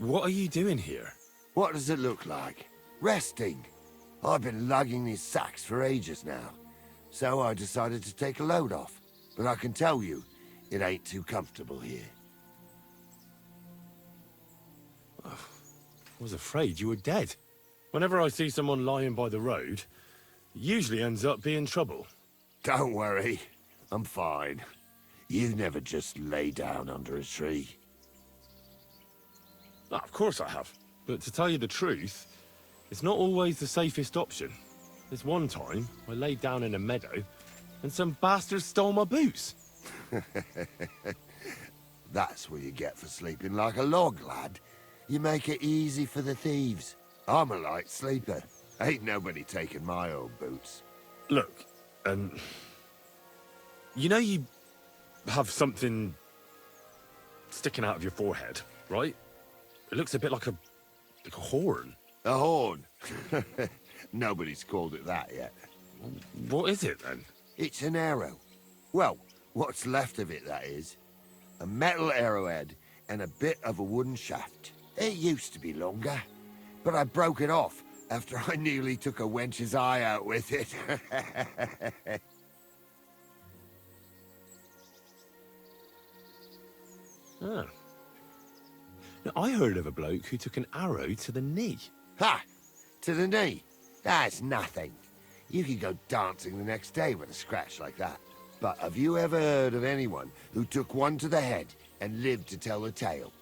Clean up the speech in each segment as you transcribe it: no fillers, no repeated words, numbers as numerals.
What are you doing here? What does it look like? Resting. I've been lugging these sacks for ages now, so I decided to take a load off. But I can tell you, it ain't too comfortable here. I was afraid you were dead. Whenever I see someone lying by the road, it usually ends up being trouble. Don't worry, I'm fine. You never just lay down under a tree. Ah, of course I have. But to tell you the truth, it's not always the safest option. This one time, I laid down in a meadow, and some bastards stole my boots. That's what you get for sleeping like a log, lad. You make it easy for the thieves. I'm a light sleeper. Ain't nobody taking my old boots. Look, you know you have something sticking out of your forehead, right? It looks a bit like a horn. A horn? Nobody's called it that yet. What is it, then? It's an arrow. Well, what's left of it, that is. A metal arrowhead and a bit of a wooden shaft. It used to be longer, but I broke it off after I nearly took a wench's eye out with it. Ah. Now, I heard of a bloke who took an arrow to the knee. Ha! To the knee? That's nothing. You could go dancing the next day with a scratch like that. But have you ever heard of anyone who took one to the head and lived to tell the tale?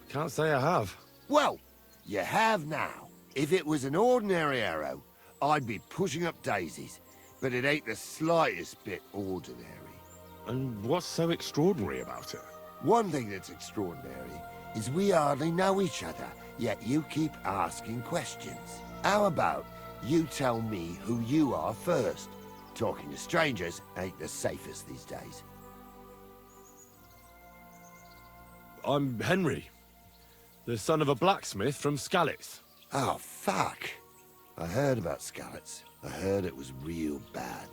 Can't say I have. Well, you have now. If it was an ordinary arrow, I'd be pushing up daisies. But it ain't the slightest bit ordinary. And what's so extraordinary about it? One thing that's extraordinary is we hardly know each other, yet you keep asking questions. How about you tell me who you are first? Talking to strangers ain't the safest these days. I'm Henry, the son of a blacksmith from Skalitz. Oh, fuck. I heard about Skalitz. I heard it was real bad.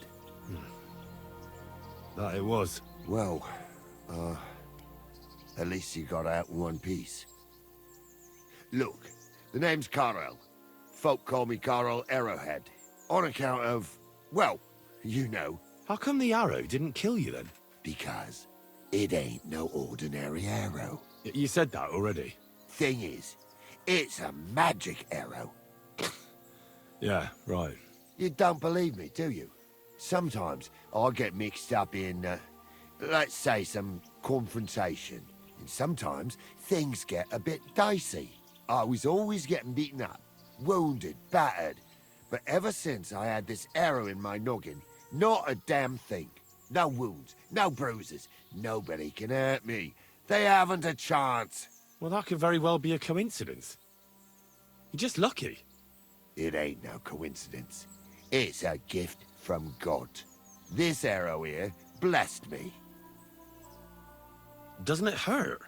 That it was. Well, at least you got out in one piece. Look, the name's Carl. Folk call me Carl Arrowhead. On account of, well, you know. How come the arrow didn't kill you then? Because it ain't no ordinary arrow. You said that already. Thing is, it's a magic arrow. Yeah, right. You don't believe me, do you? Sometimes I get mixed up in, let's say, some confrontation. And sometimes things get a bit dicey. I was always getting beaten up, wounded, battered. But ever since I had this arrow in my noggin, not a damn thing. No wounds, no bruises. Nobody can hurt me. They haven't a chance. Well, that could very well be a coincidence. You're just lucky. It ain't no coincidence. It's a gift from God. This arrow here blessed me. Doesn't it hurt?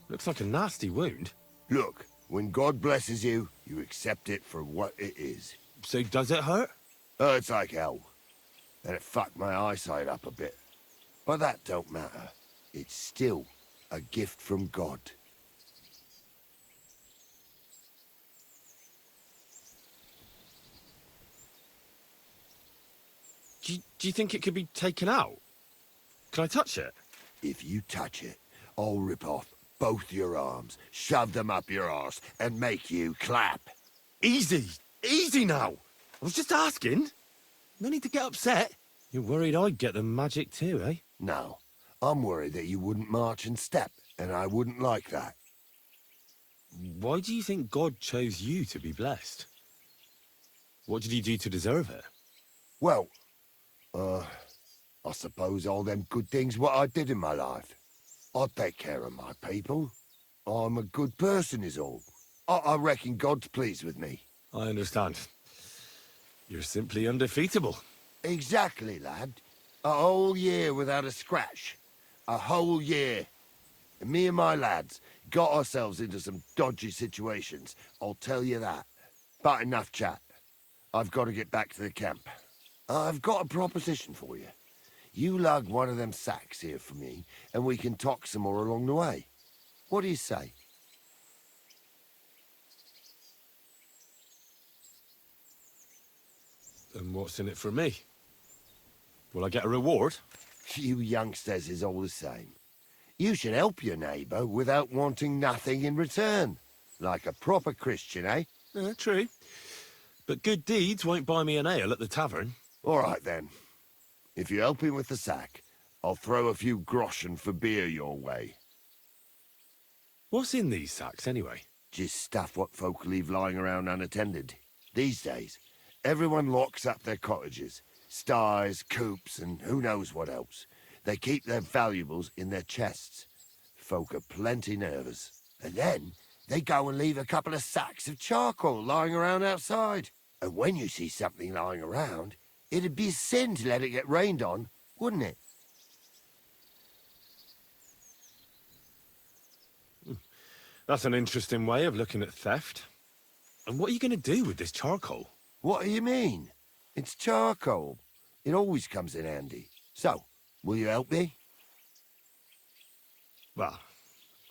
Looks like a nasty wound. Look, when God blesses you, you accept it for what it is. So does it hurt? Hurts like hell. And it fucked my eyesight up a bit. But that don't matter. It's still a gift from God. Do you think it could be taken out? Can I touch it? If you touch it, I'll rip off both your arms, shove them up your arse, and make you clap. Easy! Easy now! I was just asking. No need to get upset. You're worried I'd get the magic too, eh? No, I'm worried that you wouldn't march and step, and I wouldn't like that. Why do you think God chose you to be blessed? What did he do to deserve it? Well, I suppose all them good things what I did in my life. I take care of my people. I'm a good person is all. I reckon God's pleased with me. I understand. You're simply undefeatable. Exactly, lad. A whole year without a scratch. A whole year. And me and my lads got ourselves into some dodgy situations, I'll tell you that. But enough chat. I've got to get back to the camp. I've got a proposition for you. You lug one of them sacks here for me, and we can talk some more along the way. What do you say? And what's in it for me? Will I get a reward? You youngsters is all the same. You should help your neighbour without wanting nothing in return. Like a proper Christian, eh? True. But good deeds won't buy me an ale at the tavern. All right, then. If you help him with the sack, I'll throw a few groschen for beer your way. What's in these sacks, anyway? Just stuff what folk leave lying around unattended. These days, everyone locks up their cottages, sties, coops, and who knows what else. They keep their valuables in their chests. Folk are plenty nervous. And then they go and leave a couple of sacks of charcoal lying around outside. And when you see something lying around, it'd be a sin to let it get rained on, wouldn't it? That's an interesting way of looking at theft. And what are you going to do with this charcoal? What do you mean? It's charcoal. It always comes in handy. So, will you help me? Well,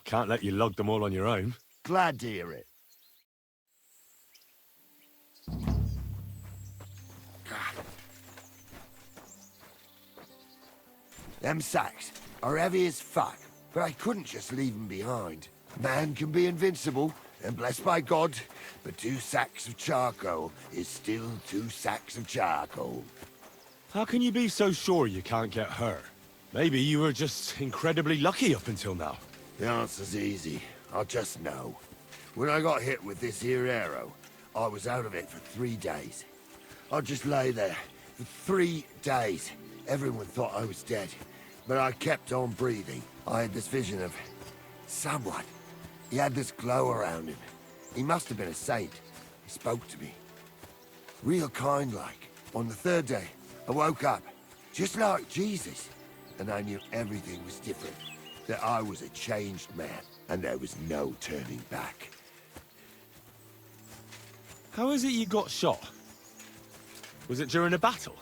can't let you lug them all on your own. Glad to hear it. Them sacks are heavy as fuck, but I couldn't just leave them behind. Man can be invincible, and blessed by God, but 2 sacks of charcoal is still 2 sacks of charcoal. How can you be so sure you can't get hurt? Maybe you were just incredibly lucky up until now. The answer's easy. I just know. When I got hit with this here arrow, I was out of it for 3 days. I just lay there for 3 days. Everyone thought I was dead, but I kept on breathing. I had this vision of someone. He had this glow around him. He must have been a saint. He spoke to me. Real kind-like. On the 3rd day, I woke up, just like Jesus. And I knew everything was different. That I was a changed man, and there was no turning back. How is it you got shot? Was it during a battle?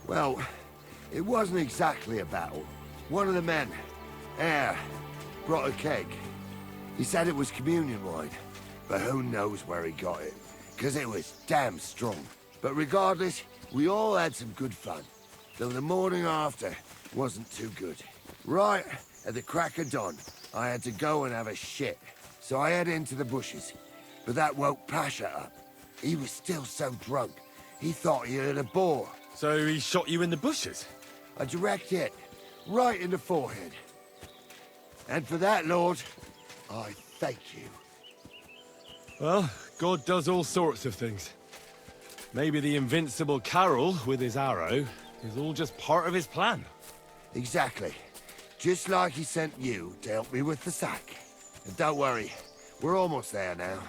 Well, it wasn't exactly a battle. One of the men, Air, brought a keg. He said it was communion wine, but who knows where he got it, because it was damn strong. But regardless, we all had some good fun, though the morning after wasn't too good. Right at the crack of dawn, I had to go and have a shit, so I headed into the bushes, but that woke Pasha up. He was still so drunk, he thought he heard a boar. So he shot you in the bushes? A direct hit, right in the forehead. And for that, Lord, I thank you. Well, God does all sorts of things. Maybe the invincible Carol, with his arrow, is all just part of his plan. Exactly. Just like he sent you to help me with the sack. And don't worry, we're almost there now.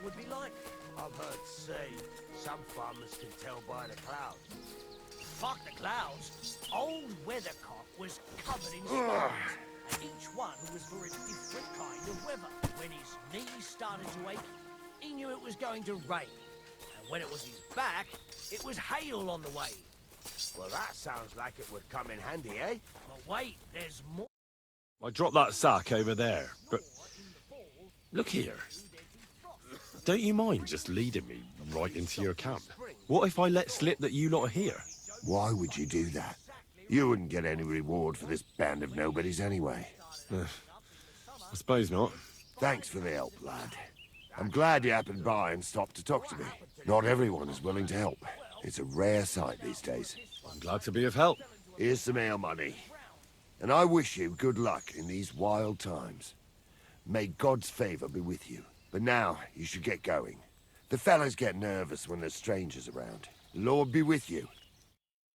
Would be like. I've heard say some farmers can tell by the clouds. Fuck the clouds. Old Weathercock was covered in stars, and each one was for a different kind of weather. When his knees started to ache, he knew it was going to rain. And when it was his back, it was hail on the way. Well, that sounds like it would come in handy, eh? But wait, there's more. I dropped that sack over there, but... Look here. Don't you mind just leading me right into your camp? What if I let slip that you lot are here? Why would you do that? You wouldn't get any reward for this band of nobodies anyway. I suppose not. Thanks for the help, lad. I'm glad you happened by and stopped to talk to me. Not everyone is willing to help. It's a rare sight these days. I'm glad to be of help. Here's some ale money. And I wish you good luck in these wild times. May God's favor be with you. But now, you should get going. The fellas get nervous when there's strangers around. The Lord be with you.